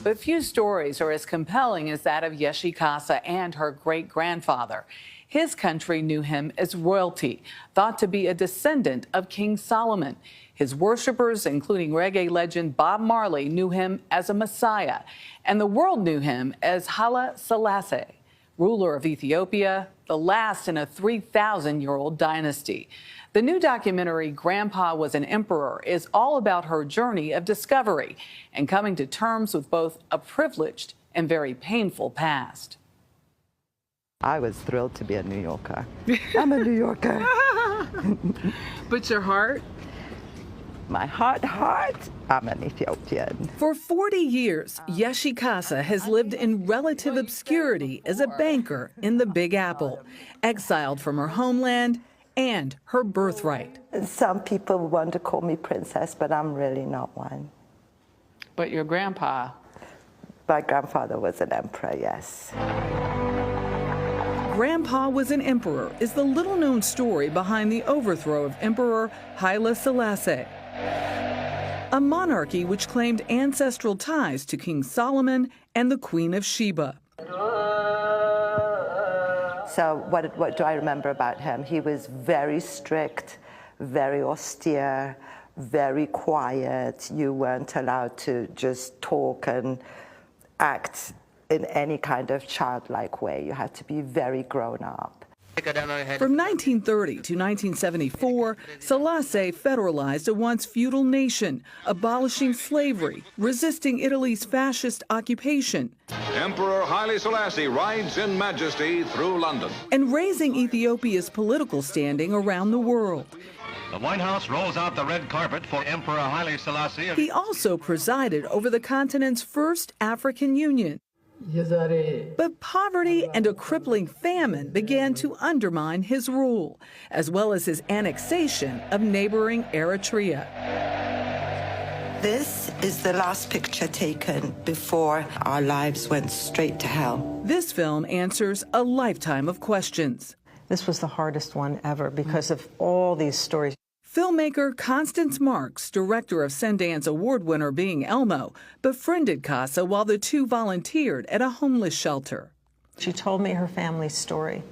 But few stories are as compelling as that of Yeshi Casa and her great-grandfather. His country knew him as royalty, thought to be a descendant of King Solomon. His worshippers, including reggae legend Bob Marley, knew him as a messiah, and the world knew him as Haile Selassie, ruler of Ethiopia, the last in a 3,000-year-old dynasty. The new documentary, Grandpa Was an Emperor, is all about her journey of discovery and coming to terms with both a privileged and very painful past. I was thrilled to be a New Yorker. I'm a New Yorker. But your heart? My heart, I'm an Ethiopian. For 40 years, Yeshi Casa has lived in relative obscurity as a banker in the Big Apple, exiled from her homeland and her birthright. Some people want to call me princess, but I'm really not one. But your grandpa? My grandfather was an emperor, yes. Grandpa Was an Emperor is the little-known story behind the overthrow of Emperor Haile Selassie, a monarchy which claimed ancestral ties to King Solomon and the Queen of Sheba. So what do I remember about him? He was very strict, very austere, very quiet. You weren't allowed to just talk and act in any kind of childlike way. You had to be very grown up. From 1930 to 1974, Selassie federalized a once feudal nation, abolishing slavery, resisting Italy's fascist occupation, Emperor Haile Selassie rides in majesty through London, and raising Ethiopia's political standing around the world. The White House rolls out the red carpet for Emperor Haile Selassie. He also presided over the continent's first African Union. But poverty and a crippling famine began to undermine his rule, as well as his annexation of neighboring Eritrea. This is the last picture taken before our lives went straight to hell. This film answers a lifetime of questions. This was the hardest one ever because of all these stories. Filmmaker Constance Marks, director of Sundance Award winner Being Elmo, befriended Casa while the two volunteered at a homeless shelter. She told me her family's story,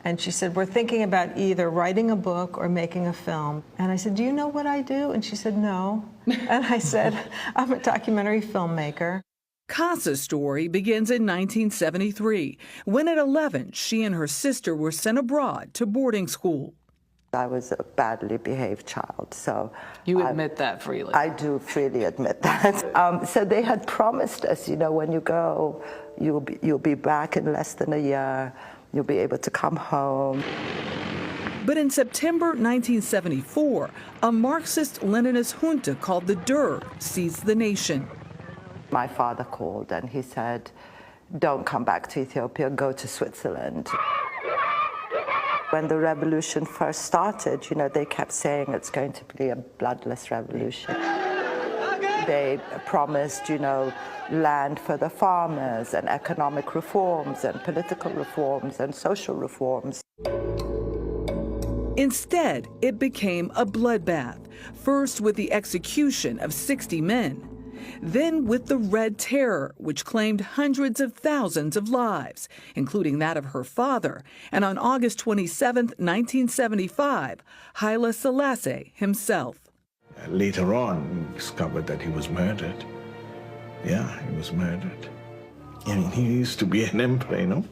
and she said, we're thinking about either writing a book or making a film. And I said, do you know what I do? And she said, no. And I said, I'm a documentary filmmaker. Casa's story begins in 1973, when at 11, she and her sister were sent abroad to boarding school. I was a badly behaved child, so... You admit that freely? I do freely admit that. So they had promised us, you know, when you go, you'll be back in less than a year, you'll be able to come home. But in September 1974, a Marxist-Leninist junta called the Derg seized the nation. My father called and he said, don't come back to Ethiopia, go to Switzerland. When the revolution first started, you know, they kept saying it's going to be a bloodless revolution. They promised, you know, land for the farmers and economic reforms and political reforms and social reforms. Instead, it became a bloodbath, first with the execution of 60 men. Then with the Red Terror, which claimed hundreds of thousands of lives, including that of her father, and on August 27, 1975, Haile Selassie himself. Later on, we discovered that he was murdered. Yeah, he was murdered. I mean, he used to be an emperor, you know?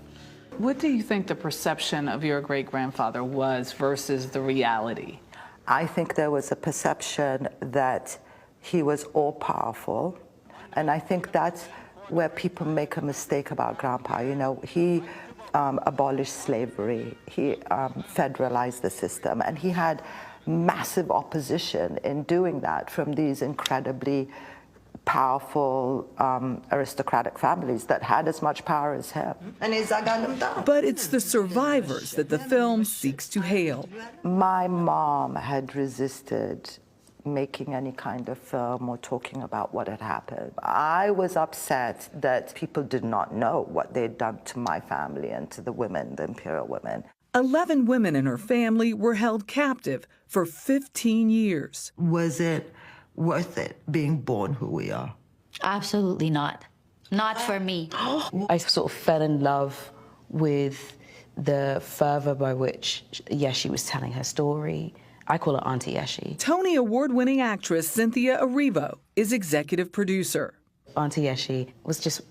What do you think the perception of your great-grandfather was versus the reality? I think there was a perception that he was all-powerful, and I think that's where people make a mistake about Grandpa. You know, he abolished slavery, he federalized the system, and he had massive opposition in doing that from these incredibly powerful aristocratic families that had as much power as him. But it's the survivors that the film seeks to hail. My mom had resisted making any kind of film or talking about what had happened. I was upset that people did not know what they'd done to my family and to the women, the imperial women. 11 women in her family were held captive for 15 years. Was it worth it being born who we are? Absolutely not. Not for me. I sort of fell in love with the fervor by which Yeshi was telling her story. I call her Auntie Yeshi. Tony Award-winning actress Cynthia Erivo is executive producer. Auntie Yeshi was just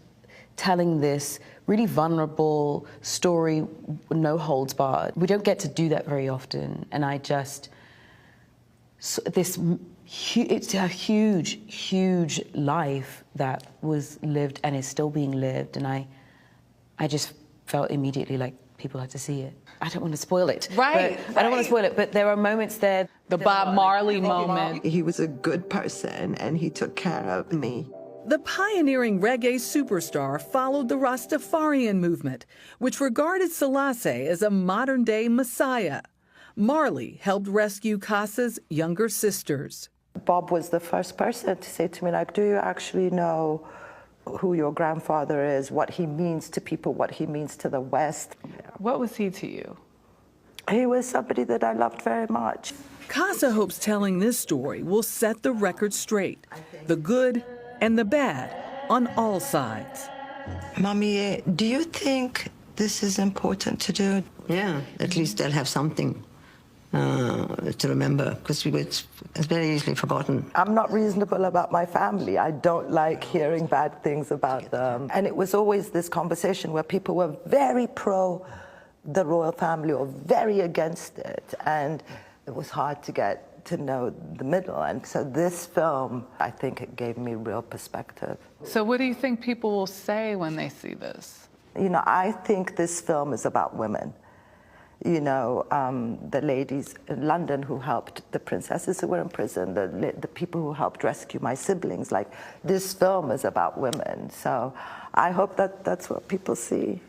telling this really vulnerable story, no holds barred. We don't get to do that very often, and I just, it's a huge, huge life that was lived and is still being lived, and I just felt immediately like people had to see it. I don't want to spoil it. Right. I don't want to spoil it, but there are moments there. The Bob Marley moment. He was a good person, and he took care of me. The pioneering reggae superstar followed the Rastafarian movement, which regarded Selassie as a modern-day messiah. Marley helped rescue Kasa's younger sisters. Bob was the first person to say to me, like, do you actually know who your grandfather is, what he means to people, what he means to the West? What was he to you? He was somebody that I loved very much. Kasa hopes telling this story will set the record straight, the good and the bad on all sides. Mommy, do you think this is important to do? Yeah, at least they'll have something to remember, because it's very easily forgotten. I'm not reasonable about my family. I don't like hearing bad things about them. And it was always this conversation where people were very pro the royal family or very against it. And it was hard to get to know the middle. And so this film, I think it gave me real perspective. So what do you think people will say when they see this? You know, I think this film is about women. You know, the ladies in London who helped the princesses who were in prison, the people who helped rescue my siblings. Like, this film is about women. So I hope that that's what people see.